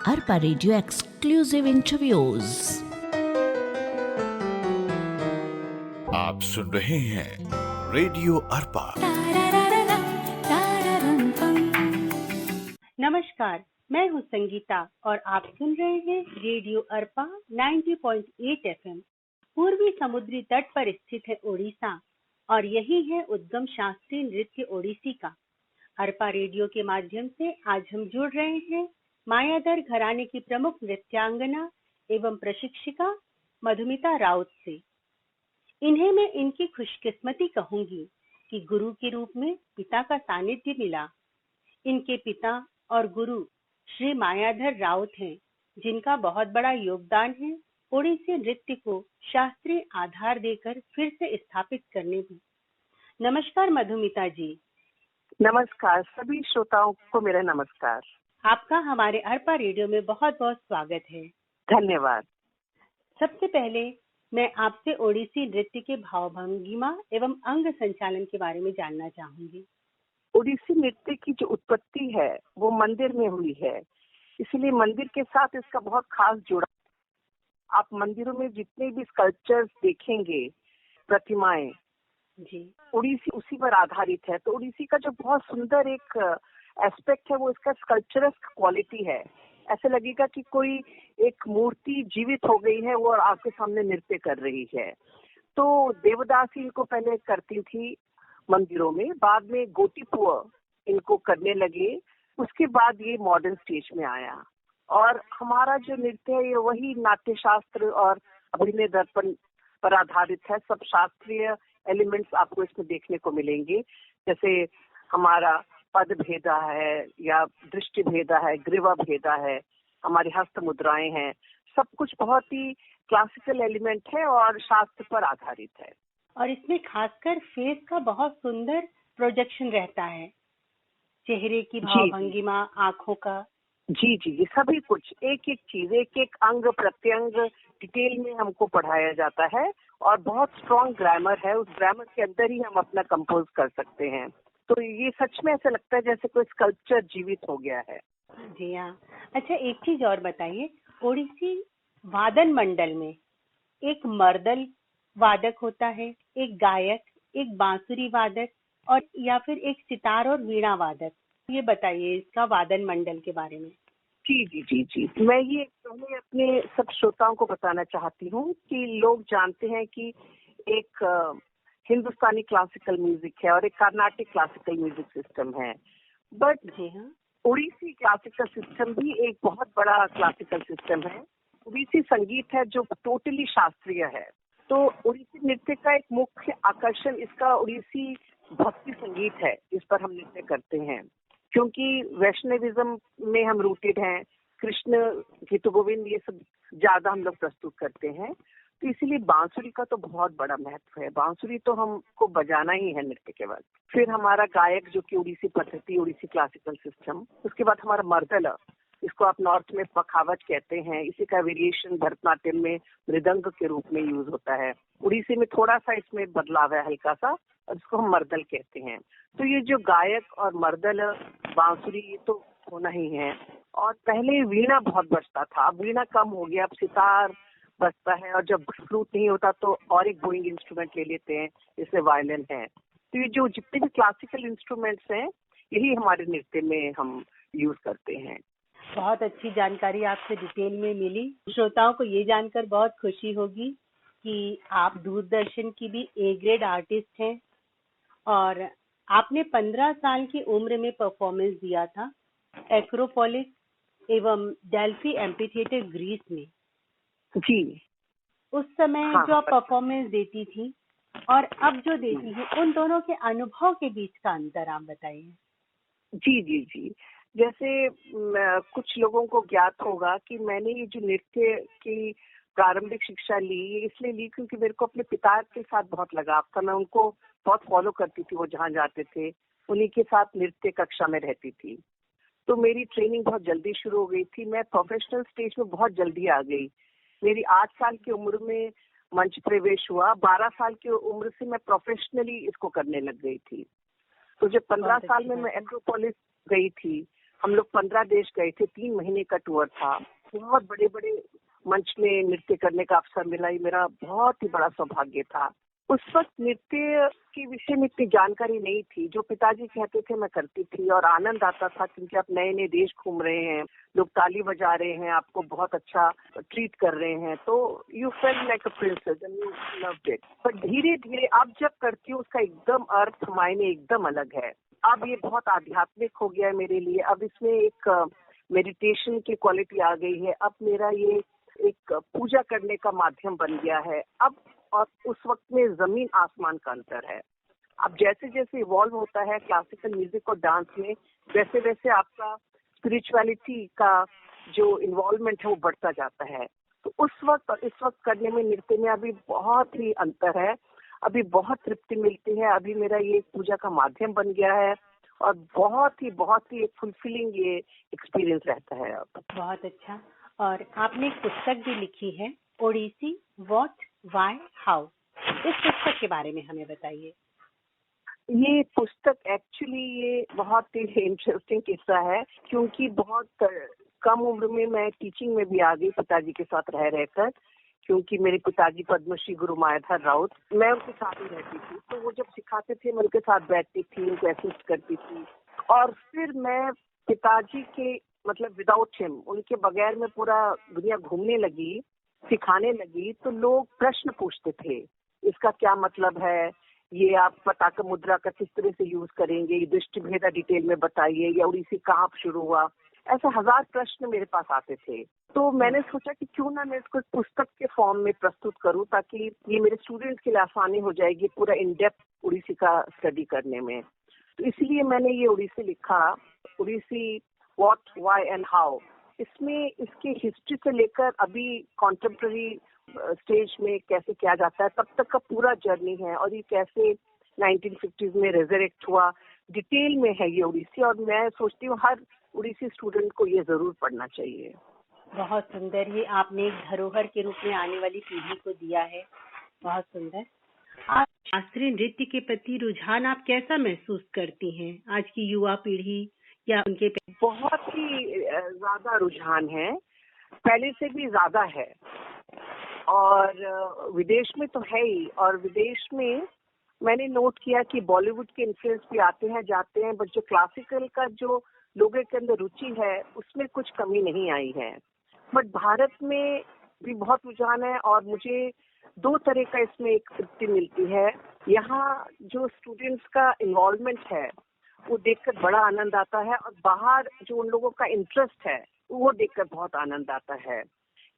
Arpa radio exclusive interviews. आप सुन रहे हैं रेडियो अरपा। नमस्कार, मैं हूँ संगीता और आप सुन रहे हैं रेडियो अरपा 90.8 एफएम। पूर्वी समुद्री तट पर स्थित है ओडिशा और यही है उद्गम शास्त्रीय नृत्य ओडिसी का। अरपा रेडियो के माध्यम से आज हम जुड़ रहे हैं मायाधर घराने की प्रमुख नृत्यांगना एवं प्रशिक्षिका मधुमिता राउत से। इन्हें मैं इनकी खुशकिस्मती कहूंगी कि गुरु के रूप में पिता का सानिध्य मिला। इनके पिता और गुरु श्री मायाधर राउत हैं, जिनका बहुत बड़ा योगदान है ओडिसी नृत्य को शास्त्रीय आधार देकर फिर से स्थापित करने में। नमस्कार मधुमिता जी। नमस्कार, सभी श्रोताओं को मेरा नमस्कार। आपका हमारे अरपा रेडियो में बहुत बहुत स्वागत है। धन्यवाद। सबसे पहले मैं आपसे ओडिसी नृत्य के भावभंगिमा एवं अंग संचालन के बारे में जानना चाहूंगी। ओडिसी नृत्य की जो उत्पत्ति है वो मंदिर में हुई है, इसलिए मंदिर के साथ इसका बहुत खास जुड़ा। आप मंदिरों में जितने भी स्कल्पचर्स देखेंगे, प्रतिमाएं जी, ओडिसी उसी पर आधारित है। तो ओडिसी का जो बहुत सुंदर एक एस्पेक्ट है वो इसका स्कल्पचरस क्वालिटी है। ऐसे लगेगा कि कोई एक मूर्ति जीवित हो गई है वो आपके सामने नृत्य कर रही है। तो देवदासी इनको पहले करती थी मंदिरों में, बाद में गोटीपुआ इनको करने लगे, उसके बाद ये मॉडर्न स्टेज में आया। और हमारा जो नृत्य है ये वही नाट्य शास्त्र और अभिनय दर्पण पर आधारित है। सब शास्त्रीय एलिमेंट्स आपको इसमें देखने को मिलेंगे, जैसे हमारा पद भेदा है या दृष्टि भेदा है, ग्रीवा भेदा है, हमारी हस्त मुद्राएं हैं, सब कुछ बहुत ही क्लासिकल एलिमेंट है और शास्त्र पर आधारित है। और इसमें खासकर फेस का बहुत सुंदर प्रोजेक्शन रहता है, चेहरे की भावभंगिमा, आंखों का। जी, ये सभी कुछ एक एक चीज, एक एक अंग प्रत्यंग डिटेल में हमको पढ़ाया जाता है और बहुत स्ट्रॉन्ग ग्रामर है। उस ग्रामर के अंदर ही हम अपना कंपोज कर सकते हैं। तो ये सच में ऐसा लगता है जैसे कोई स्कल्पचर जीवित हो गया है। जी हाँ। अच्छा, एक चीज और बताइए, ओडिसी वादन मंडल में एक मर्दल वादक होता है, एक गायक, एक बांसुरी वादक और या फिर एक सितार और वीणा वादक। ये बताइए इसका वादन मंडल के बारे में। जी। मैं ये पहले अपने सब श्रोताओं को बताना चाहती हूँ कि लोग जानते हैं कि एक हिंदुस्तानी क्लासिकल म्यूजिक है और एक कर्नाटिक क्लासिकल म्यूजिक सिस्टम है, बट जी हाँ, ओडिसी क्लासिकल सिस्टम भी एक बहुत बड़ा क्लासिकल सिस्टम है। ओडिसी संगीत है जो टोटली शास्त्रीय है। तो ओडिसी नृत्य का एक मुख्य आकर्षण इसका ओडिसी भक्ति संगीत है, जिस पर हम नृत्य करते हैं, क्योंकि वैष्णविज्म में हम रूटेड हैं। कृष्ण गीत गोविंद ये सब ज्यादा हम लोग प्रस्तुत करते हैं, तो इसीलिए बांसुरी का तो बहुत बड़ा महत्व है। बांसुरी तो हमको बजाना ही है नृत्य के बाद। फिर हमारा गायक जो कि ओडिसी पद्धति, ओडिसी क्लासिकल सिस्टम, उसके बाद हमारा मर्दला, इसको आप नॉर्थ में पखावज कहते हैं। इसी का वेरिएशन भरतनाट्यम में मृदंग के रूप में यूज होता है। ओडिसी में थोड़ा सा इसमें बदलाव है हल्का सा, और इसको हम मर्दल कहते हैं। तो ये जो गायक और मर्दल, बांसुरी, ये तो होना ही है। और पहले वीणा बहुत बजता था, अब वीणा कम हो गया, अब सितार बजता है, और जब फ्लूट नहीं होता तो और एक बोइंग इंस्ट्रूमेंट ले लेते हैं, इसमें वायलिन है। तो ये जो जितने भी क्लासिकल इंस्ट्रूमेंट्स हैं यही हमारे नृत्य में हम यूज करते हैं। बहुत अच्छी जानकारी आपसे डिटेल में मिली। श्रोताओं को ये जानकर बहुत खुशी होगी कि आप दूरदर्शन की भी ए ग्रेड आर्टिस्ट हैं और आपने 15 साल की उम्र में परफॉर्मेंस दिया था एक्रोपोलिस एवं डेल्फी एम्फीथिएटर ग्रीस में। जी, उस समय हाँ, जो आप परफॉर्मेंस देती थी और अब जो देती है, उन दोनों के अनुभव के बीच का अंतर आप बताइए। जी। जैसे कुछ लोगों को ज्ञात होगा कि मैंने ये जो नृत्य की प्रारंभिक शिक्षा ली, ये इसलिए ली क्योंकि मेरे को अपने पिता के साथ बहुत लगाव था। मैं उनको बहुत फॉलो करती थी, वो जहाँ जाते थे उन्हीं के साथ नृत्य कक्षा में रहती थी। तो मेरी ट्रेनिंग बहुत जल्दी शुरू हो गई थी। मैं प्रोफेशनल स्टेज में बहुत जल्दी आ गई। मेरी 8 साल की उम्र में मंच प्रवेश हुआ। 12 साल की उम्र से मैं प्रोफेशनली इसको करने लग गई थी। तो जब 15 साल में मैं एक्रोपोलिस गई थी हम लोग 15 देश गए थे, 3 महीने का टूर था। बहुत बड़े बड़े मंच में नृत्य करने का अवसर मिला, ये मेरा बहुत ही बड़ा सौभाग्य था। उस वक्त नृत्य के विषय में इतनी जानकारी नहीं थी, जो पिताजी कहते थे मैं करती थी और आनंद आता था, क्योंकि आप नए नए देश घूम रहे हैं, लोग ताली बजा रहे हैं, आपको बहुत अच्छा ट्रीट कर रहे हैं, तो you felt like a princess and you loved it. पर धीरे धीरे अब जब करती हूँ उसका एकदम अर्थ मायने एकदम अलग है। अब ये बहुत आध्यात्मिक हो गया है मेरे लिए, अब इसमें एक मेडिटेशन की क्वालिटी आ गई है, अब मेरा ये एक पूजा करने का माध्यम बन गया है अब। और उस वक्त में जमीन आसमान का अंतर है। अब जैसे जैसे इवॉल्व होता है क्लासिकल म्यूजिक और डांस में, वैसे वैसे आपका स्पिरिचुअलिटी का जो इन्वॉल्वमेंट है वो बढ़ता जाता है। तो उस वक्त और इस वक्त करने में, नृत्य में अभी बहुत ही अंतर है, अभी बहुत तृप्ति मिलती है। अभी मेरा ये पूजा का माध्यम बन गया है और बहुत ही एक फुलफिलिंग ये एक्सपीरियंस रहता है अब। बहुत अच्छा। और आपने एक पुस्तक भी लिखी है, ओडिसी व्हाट व्हाई हाउ। इस पुस्तक के बारे में हमें बताइए। ये पुस्तक एक्चुअली ये बहुत ही इंटरेस्टिंग किस्सा है, क्योंकि बहुत कम उम्र में मैं टीचिंग में भी आ गई पिताजी के साथ रह रहकर, क्योंकि मेरे पिताजी पद्मश्री गुरु मायाधर राउत, मैं उनके साथ ही रहती थी। तो वो जब सिखाते थे मैं उनके साथ बैठती थी, उनको असिस्ट करती थी। और फिर मैं पिताजी के मतलब विदाउट हिम, उनके बगैर मैं पूरा दुनिया घूमने लगी, सिखाने लगी। तो लोग प्रश्न पूछते थे, इसका क्या मतलब है, ये आप पताका मुद्रा का किस तरह से यूज करेंगे, ये दृष्टि भेदा डिटेल में बताइए, या उड़ीसी कहाँ शुरू हुआ। ऐसे 1000 प्रश्न मेरे पास आते थे। तो मैंने सोचा कि क्यों ना मैं इसको पुस्तक के फॉर्म में प्रस्तुत करूं, ताकि ये मेरे स्टूडेंट्स के लिए आसानी हो जाएगी पूरा इन डेप्थ उड़ीसी का स्टडी करने में। तो इसलिए मैंने ये उड़ीसी लिखा, Odissi what why and how. इसमें इसकी हिस्ट्री से लेकर अभी कॉन्टेम्पररी स्टेज में कैसे किया जाता है तब तक का पूरा जर्नी है, और ये कैसे 1950s में रेजरेक्ट हुआ, डिटेल में है ये उड़ीसी। और मैं सोचती हूँ हर उड़ीसी स्टूडेंट को ये जरूर पढ़ना चाहिए। बहुत सुंदर, ये आपने एक धरोहर के रूप में आने वाली पीढ़ी को दिया है। बहुत सुंदर। आज शास्त्रीय नृत्य के प्रति रुझान आप कैसा महसूस करती हैं? आज की युवा पीढ़ी या उनके बहुत ही ज्यादा रुझान है, पहले से भी ज्यादा है। और विदेश में तो है ही, और विदेश में मैंने नोट किया कि बॉलीवुड के इन्फ्लुएंस भी आते हैं जाते हैं, बट जो क्लासिकल का जो लोगों के अंदर रुचि है उसमें कुछ कमी नहीं आई है। बट भारत में भी बहुत रुझान है, और मुझे 2 तरह का इसमें एक तृप्ति मिलती है। यहाँ जो स्टूडेंट्स का इन्वॉल्वमेंट है वो देखकर बड़ा आनंद आता है, और बाहर जो उन लोगों का इंटरेस्ट है वो देखकर बहुत आनंद आता है।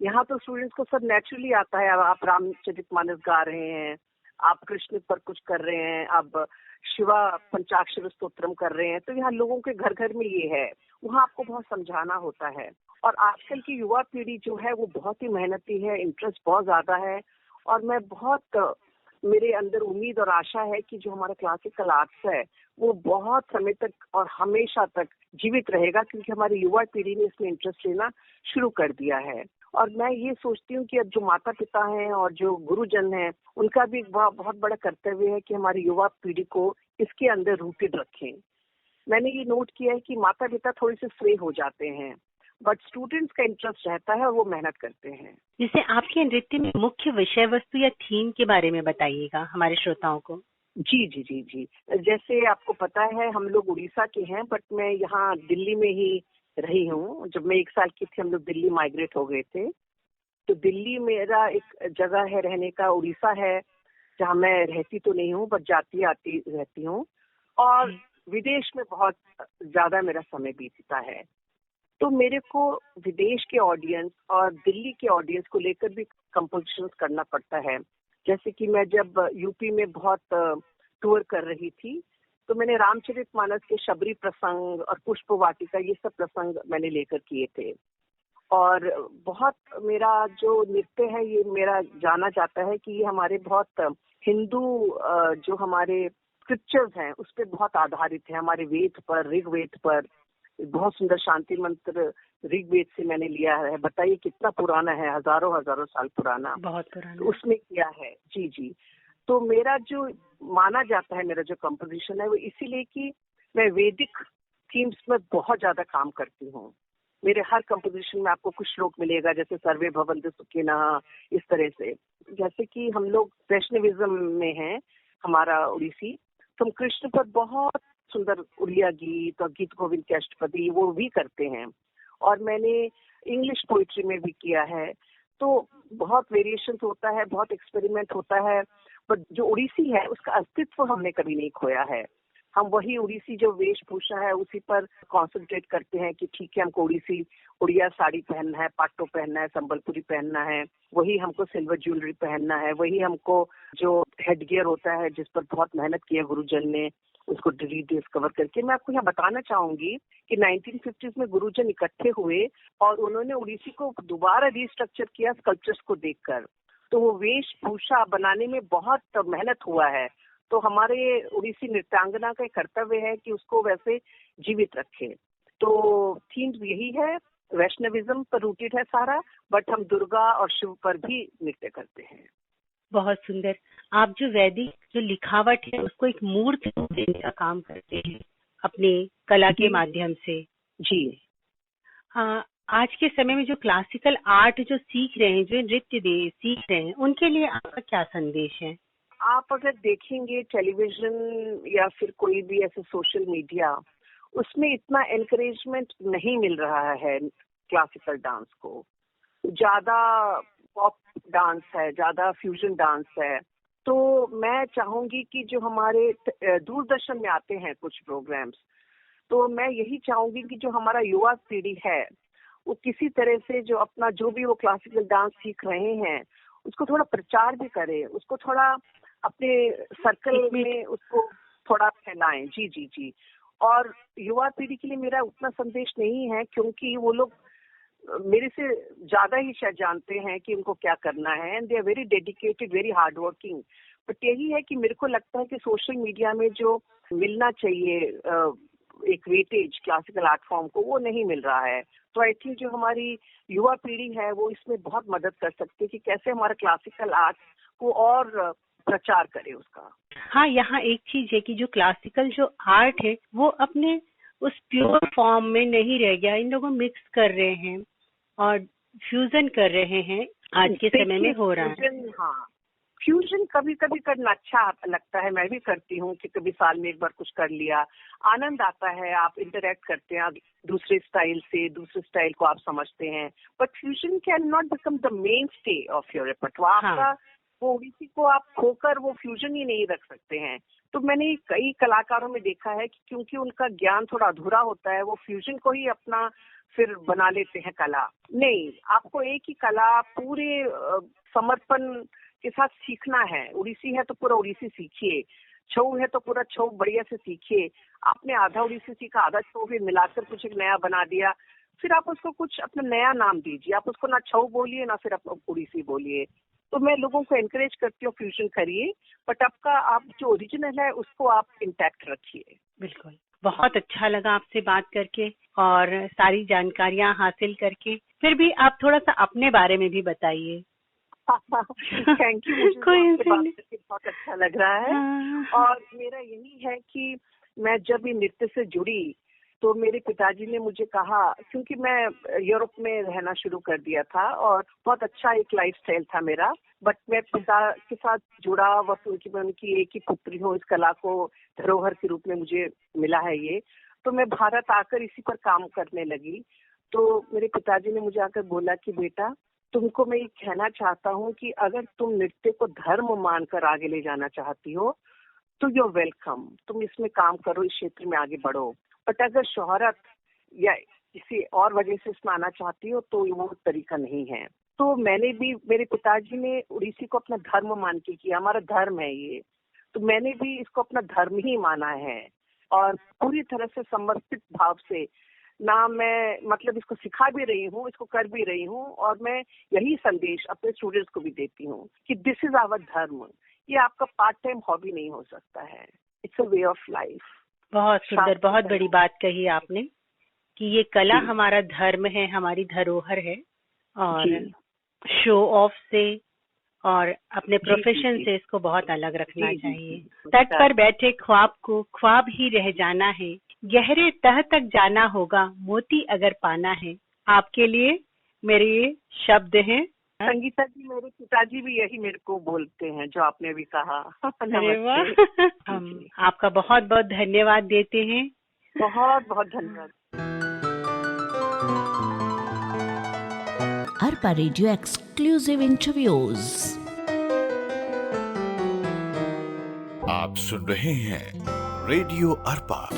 यहाँ तो स्टूडेंट्स को सब नेचुरली आता है। अब आप रामचरितमानस गा रहे हैं, आप कृष्ण पर कुछ कर रहे हैं, अब शिवा पंचाक्षर स्तोत्रम कर रहे हैं, तो यहाँ लोगों के घर घर में ये है। वहाँ आपको बहुत समझाना होता है। और आजकल की युवा पीढ़ी जो है वो बहुत ही मेहनती है, इंटरेस्ट बहुत ज्यादा है, और मैं बहुत मेरे अंदर उम्मीद और आशा है कि जो हमारा क्लासिकल आर्ट्स है वो बहुत समय तक और हमेशा तक जीवित रहेगा, क्योंकि हमारी युवा पीढ़ी ने इसमें इंटरेस्ट लेना शुरू कर दिया है। और मैं ये सोचती हूँ कि अब जो माता पिता हैं और जो गुरुजन हैं उनका भी बहुत बड़ा कर्तव्य है कि हमारी युवा पीढ़ी को इसके अंदर रूटेड रखें। मैंने ये नोट किया है कि माता पिता थोड़े से स्वे हो जाते हैं, बट स्टूडेंट्स का इंटरेस्ट रहता है और वो मेहनत करते हैं। जिसे आपके नृत्य में मुख्य विषय वस्तु या थीम के बारे में बताइएगा हमारे श्रोताओं को। जी जी जी जी, जैसे आपको पता है हम लोग उड़ीसा के हैं, बट मैं यहाँ दिल्ली में ही रही हूँ। जब मैं 1 साल की थी हम लोग दिल्ली माइग्रेट हो गए थे। तो दिल्ली मेरा एक जगह है रहने का, उड़ीसा है जहाँ मैं रहती तो नहीं हूँ बट जाती आती रहती हूँ, और विदेश में बहुत ज्यादा मेरा समय बीतता है। तो मेरे को विदेश के ऑडियंस और दिल्ली के ऑडियंस को लेकर भी कंपोजिशन करना पड़ता है। जैसे कि मैं जब यूपी में बहुत टूर कर रही थी तो मैंने रामचरितमानस के शबरी प्रसंग और पुष्प वाटिका ये सब प्रसंग मैंने लेकर किए थे। और बहुत मेरा जो नृत्य है ये मेरा जाना जाता है कि ये हमारे बहुत हिंदू जो हमारे स्क्रिप्चर्स हैं उस पर बहुत आधारित है, हमारे वेद पर, ऋग्वेद पर। बहुत सुंदर शांति मंत्र ऋग्वेद से मैंने लिया है। बताइए कितना पुराना है, हजारों साल पुराना, बहुत पुराना। तो उसमें किया है। जी जी, तो मेरा जो माना जाता है मेरा जो कंपोजिशन है वो इसीलिए कि मैं वैदिक थीम्स में बहुत ज्यादा काम करती हूँ। मेरे हर कंपोजिशन में आपको कुछ श्लोक मिलेगा, जैसे सर्वे भवन्तु सुखिनः, इस तरह से। जैसे कि हम लोग वैष्णविज्म में हैं, हमारा उड़ीसी, तो हम कृष्ण पर बहुत सुंदर उड़िया गीत और गीत गोविंद के अष्टपदी वो भी करते हैं। और मैंने इंग्लिश पोइट्री में भी किया है। तो बहुत वेरिएशन होता है, बहुत एक्सपेरिमेंट होता है, बट जो उड़ीसी है उसका अस्तित्व हमने कभी नहीं खोया है। हम वही उड़ीसी जो वेशभूषा है उसी पर कॉन्सेंट्रेट करते हैं कि ठीक है, हमको उड़िया साड़ी पहनना है, पाटो पहनना है, संबलपुरी पहनना है, वही हमको सिल्वर ज्वेलरी पहनना है, वही हमको जो हेड गियर होता है जिस पर बहुत मेहनत की है गुरुजन ने, उसको डिस्कवर करके। मैं आपको यहाँ बताना चाहूंगी कि 1950s में गुरुजन इकट्ठे हुए और उन्होंने उड़ीसी को दोबारा रिस्ट्रक्चर किया स्कल्पचर्स को देखकर। तो वो वेशभूषा बनाने में बहुत मेहनत हुआ है। तो हमारे उड़ीसी नृत्यांगना का कर्तव्य है कि उसको वैसे जीवित रखे। तो थीम्स यही है, वैष्णविज्म पर रूटेड है सारा, बट हम दुर्गा और शिव पर भी नृत्य करते हैं। बहुत सुंदर। आप जो वैदिक जो लिखावट है उसको एक मूर्त रूप देने का काम करते हैं अपने कला के माध्यम से। जी हाँ, आज के समय में जो क्लासिकल आर्ट जो सीख रहे हैं, जो नृत्य सीख रहे हैं, उनके लिए आपका क्या संदेश है? आप अगर देखेंगे टेलीविजन या फिर कोई भी ऐसे सोशल मीडिया, उसमें इतना एनकरेजमेंट नहीं मिल रहा है क्लासिकल डांस को। ज्यादा पॉप डांस है, ज्यादा फ्यूजन डांस है। तो मैं चाहूंगी कि जो हमारे दूरदर्शन में आते हैं कुछ प्रोग्राम्स, तो मैं यही चाहूंगी कि जो हमारा युवा पीढ़ी है वो किसी तरह से जो अपना जो भी वो क्लासिकल डांस सीख रहे हैं उसको थोड़ा प्रचार भी करे, उसको थोड़ा अपने सर्कल में उसको थोड़ा फैलाएं। जी जी जी। और युवा पीढ़ी के लिए मेरा उतना संदेश नहीं है, क्योंकि वो लोग मेरे से ज्यादा ही शायद जानते हैं कि उनको क्या करना है, and they are very dedicated, very hard working. But यही है कि मेरे को लगता है कि सोशल मीडिया में जो मिलना चाहिए एक वेटेज क्लासिकल आर्ट फॉर्म को, वो नहीं मिल रहा है। तो आई थिंक जो हमारी युवा पीढ़ी है वो इसमें बहुत मदद कर सकती है कि कैसे हमारा क्लासिकल आर्ट को और प्रचार करे उसका। हाँ, यहाँ एक चीज है कि जो क्लासिकल जो आर्ट है वो अपने उस प्योर फॉर्म में नहीं रह गया, इन लोगों मिक्स कर रहे हैं और फ्यूजन कर रहे हैं, आज के समय में हो रहा है। हाँ, फ्यूजन कभी कभी करना अच्छा लगता है, मैं भी करती हूँ कि कभी साल में एक बार कुछ कर लिया, आनंद आता है, आप इंटरेक्ट करते हैं दूसरे स्टाइल से, दूसरे स्टाइल को आप समझते हैं। But fusion can not become the mainstay of your repertoire. आपका वो उड़ीसी को आप खोकर वो फ्यूजन ही नहीं रख सकते हैं। तो मैंने कई कलाकारों में देखा है कि क्योंकि उनका ज्ञान थोड़ा अधूरा होता है, वो फ्यूजन को ही अपना फिर बना लेते हैं कला। नहीं, आपको एक ही कला पूरे समर्पण के साथ सीखना है। उड़ीसी है तो पूरा उड़ीसी सीखिए, छऊ है तो पूरा छऊ बढ़िया से सीखिए। आपने आधा उड़ीसी सीखा, आधा छऊ भी मिलाकर कुछ एक नया बना दिया, फिर आप उसको कुछ अपना नया नाम दीजिए। आप उसको ना छऊ बोलिए ना फिर आप उड़ीसी बोलिए। तो मैं लोगों को एनकरेज करती हूँ फ्यूजन करिए, बट आपका आप जो ओरिजिनल है उसको आप इंटैक्ट रखिए। बिल्कुल, बहुत अच्छा लगा आपसे बात करके और सारी जानकारियां हासिल करके। फिर भी आप थोड़ा सा अपने बारे में भी बताइए। थैंक यू, मुझे आपसे बात करके बहुत अच्छा लग रहा है। और मेरा यही है कि मैं जब ये नृत्य से जुड़ी तो मेरे पिताजी ने मुझे कहा, क्योंकि मैं यूरोप में रहना शुरू कर दिया था और बहुत अच्छा एक लाइफस्टाइल था मेरा, बट मैं पिता के साथ जुड़ा व उनकी एक ही पुत्री हूँ, इस कला को धरोहर के रूप में मुझे मिला है ये। तो मैं भारत आकर इसी पर काम करने लगी। तो मेरे पिताजी ने मुझे आकर बोला कि बेटा, तुमको मैं ये कहना चाहता हूँ कि अगर तुम नृत्य को धर्म मानकर आगे ले जाना चाहती हो तो यू वेलकम, तुम इसमें काम करो, इस क्षेत्र में आगे बढ़ो। बट अगर शोहरत या किसी और वजह से इसमें आना चाहती हो तो वो तरीका नहीं है। तो मैंने भी, मेरे पिताजी ने उड़ीसी को अपना धर्म मान के किया, हमारा धर्म है ये, तो मैंने भी इसको अपना धर्म ही माना है और पूरी तरह से समर्पित भाव से ना मैं मतलब इसको सिखा भी रही हूँ, इसको कर भी रही हूँ। और मैं यही संदेश अपने स्टूडेंट्स को भी देती हूँ कि दिस इज आवर धर्म। ये आपका पार्ट टाइम हॉबी नहीं हो सकता है, it's a way of life. बहुत सुंदर, बहुत बड़ी बात कही आपने कि ये कला हमारा धर्म है, हमारी धरोहर है और शो ऑफ से और अपने प्रोफेशन से इसको बहुत अलग रखना चाहिए। तट पर बैठे ख्वाब को ख्वाब ही रह जाना है, गहरे तह तक जाना होगा मोती अगर पाना है। आपके लिए मेरे ये शब्द हैं। संगीता जी, मेरे पिताजी भी यही मेरे को बोलते हैं जो आपने अभी कहा। अरे वाह, नमस्ते। हम आपका बहुत बहुत धन्यवाद देते हैं। बहुत बहुत धन्यवाद। Arpa radio exclusive interviews. आप सुन रहे हैं रेडियो अरपा।